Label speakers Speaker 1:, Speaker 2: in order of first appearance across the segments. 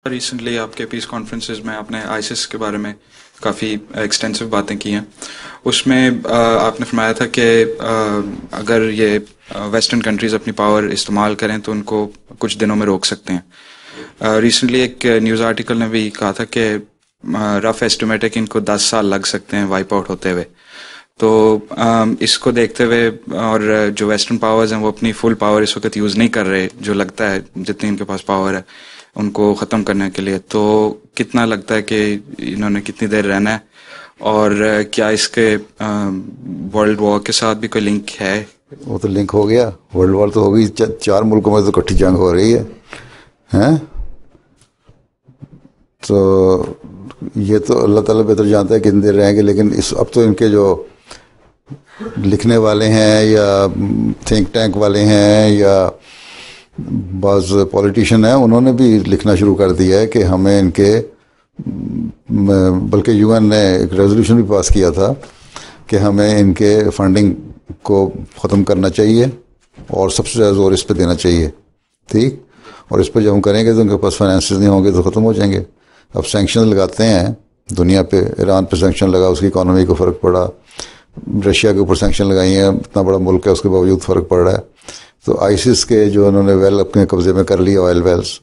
Speaker 1: Recently आपके piece conferences में आपने आईसिस के बारे में काफ़ी एक्सटेंसिव बातें की हैं। उसमें आपने फरमाया था कि अगर ये वेस्टर्न कंट्रीज़ अपनी पावर इस्तेमाल करें तो उनको कुछ दिनों में रोक सकते हैं। रिसेंटली एक न्यूज़ आर्टिकल ने भी कहा था कि रफ एस्टिमेट है कि इनको 10 साल लग सकते हैं वाइप आउट होते हुए। तो इसको देखते हुए और जो वेस्टर्न पावर्स हैं वो अपनी फुल पावर इस वक्त यूज़ नहीं कर रहे, जो लगता है जितनी इनके पास पावर है उनको ख़त्म करने के लिए, तो कितना लगता है कि इन्होंने कितनी देर रहना है और क्या इसके वर्ल्ड वॉर के साथ भी कोई लिंक है?
Speaker 2: वो तो लिंक हो गया, वर्ल्ड वॉर तो हो गई, चार मुल्कों में तो इकट्ठी जंग हो रही है। तो ये तो अल्लाह ताला बेहतर जानता है कितनी देर रहेंगे, लेकिन अब तो इनके जो लिखने वाले हैं या थिंक टैंक वाले हैं या बाज़ पॉलिटिशियन हैं, उन्होंने भी लिखना शुरू कर दिया है कि हमें इनके, बल्कि यूएन ने एक रेजोल्यूशन भी पास किया था कि हमें इनके फंडिंग को ख़त्म करना चाहिए और सबसे ज़्यादा जोर इस पर देना चाहिए। ठीक, और इस पर जब हम करेंगे तो उनके पास फाइनेंसेस नहीं होंगे तो ख़त्म हो जाएंगे। अब सैंक्शन लगाते हैं दुनिया पे, ईरान पे सैंक्शन लगा, उसकी इकॉनमी को फ़र्क पड़ा, रशिया के ऊपर सैंक्शन लगाई हैं, इतना बड़ा मुल्क है उसके बावजूद फ़र्क पड़ रहा है। तो आईसिस के जो उन्होंने वेल अपने कब्जे में कर लिया, ऑयल वेल्स,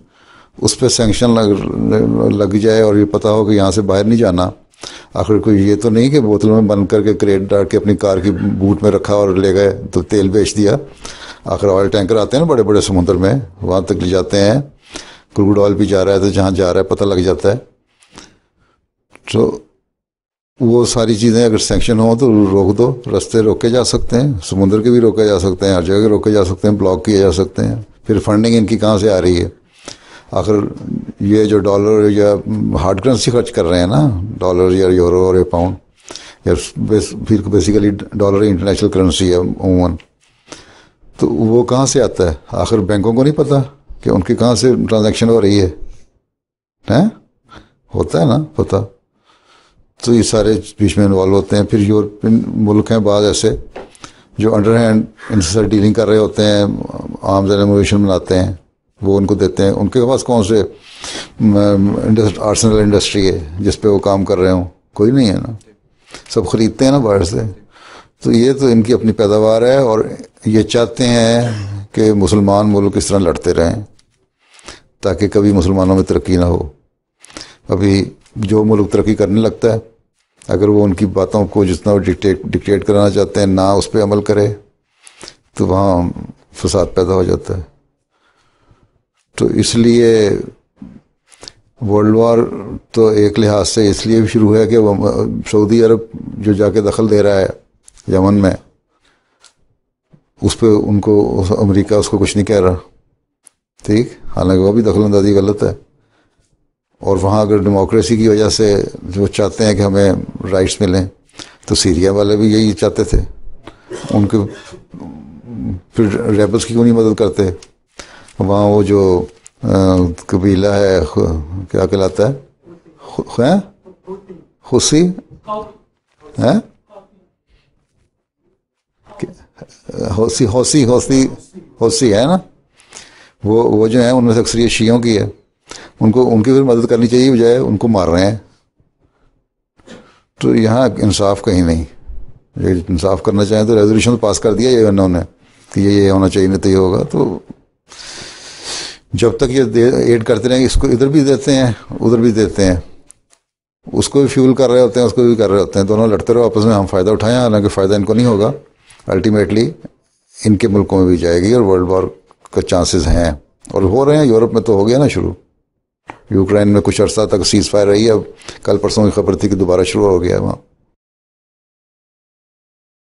Speaker 2: उस पर सैंक्शन लग जाए और ये पता हो कि यहाँ से बाहर नहीं जाना। आखिर कोई ये तो नहीं कि बोतलों में बंद करके क्रेट डाल के अपनी कार की बूट में रखा और ले गए तो तेल बेच दिया। आखिर ऑयल टैंकर आते हैं ना बड़े बड़े समुद्र में, वहाँ तक ले जाते हैं, क्रूड ऑयल भी जा रहा है तो जहाँ जा रहा है पता लग जाता है। तो वो सारी चीज़ें अगर सैंक्शन हो तो रोक दो, रास्ते रोके जा सकते हैं, समुद्र के भी रोके जा सकते हैं, हर जगह के रोके जा सकते हैं, ब्लॉक किए जा सकते हैं। फिर फंडिंग इनकी कहाँ से आ रही है? आखिर ये जो डॉलर या हार्ड करेंसी खर्च कर रहे हैं ना, डॉलर या यूरो और या पाउंड, या फिर बेसिकली डॉलर इंटरनेशनल करेंसी है अमूमन, तो वो कहाँ से आता है? आखिर बैंकों को नहीं पता कि उनकी कहाँ से ट्रांजैक्शन हो रही है? होता है ना पता। तो ये सारे बीच में इन्वॉल्व होते हैं। फिर यूरोपियन मुल्क हैं बाद ऐसे जो अंडर हैंड इनसे साथ डीलिंग कर रहे होते हैं, आर्म्स एंड एमुनेशन बनाते हैं, वो उनको देते हैं। उनके पास कौन से आर्सेनल इंडस्ट्री है जिस पे वो काम कर रहे हों? कोई नहीं है ना, सब खरीदते हैं ना बाहर से। तो ये तो इनकी अपनी पैदावार है और ये चाहते हैं कि मुसलमान मुल्क इस तरह लड़ते रहें ताकि कभी मुसलमानों में तरक्की ना हो। अभी जो मुल्क तरक्की करने लगता है, अगर वो उनकी बातों को जितना वो डिक्टेट कराना चाहते हैं ना उस पर अमल करे तो वहाँ फसाद पैदा हो जाता है। तो इसलिए वर्ल्ड वॉर तो एक लिहाज से इसलिए भी शुरू है कि सऊदी अरब जो जाके दखल दे रहा है यमन में, उस पर उनको अमेरिका उसको कुछ नहीं कह रहा। ठीक, हालांकि वो भी दखल अंदाजी गलत है। और वहाँ अगर डेमोक्रेसी की वजह से जो चाहते हैं कि हमें राइट्स मिलें, तो सीरिया वाले भी यही चाहते थे। उनके फिर रेबल्स की क्यों नहीं मदद करते? वहाँ वो जो कबीला है क्या कहलाता है? हुसी है, होसी है ना, वो जो है उनमें से अक्सरियत शियों की है। उनको उनकी फिर मदद करनी चाहिए, बजाय उनको मार रहे हैं। तो यहाँ इंसाफ कहीं नहीं। ये इंसाफ करना चाहें तो रेजोल्यूशन तो पास कर दिया ये उन्होंने कि ये होना चाहिए, नहीं तो ये होगा। तो जब तक ये एड करते रहेंगे, इसको इधर भी देते हैं उधर भी देते हैं, उसको भी फ्यूल कर रहे होते हैं, उसको भी कर रहे होते हैं, दोनों लड़ते रहो आपस में, हम फ़ायदा उठाएं। हालांकि फ़ायदा इनको नहीं होगा, अल्टीमेटली इनके मुल्कों में भी जाएगी और वर्ल्ड वॉर का चांसेस हैं और हो रहे हैं। यूरोप में तो हो गया ना शुरू, यूक्रेन में कुछ अर्सा तक सीज़ फायर रही है, अब कल परसों की खबर थी कि दोबारा शुरू हो गया वहाँ।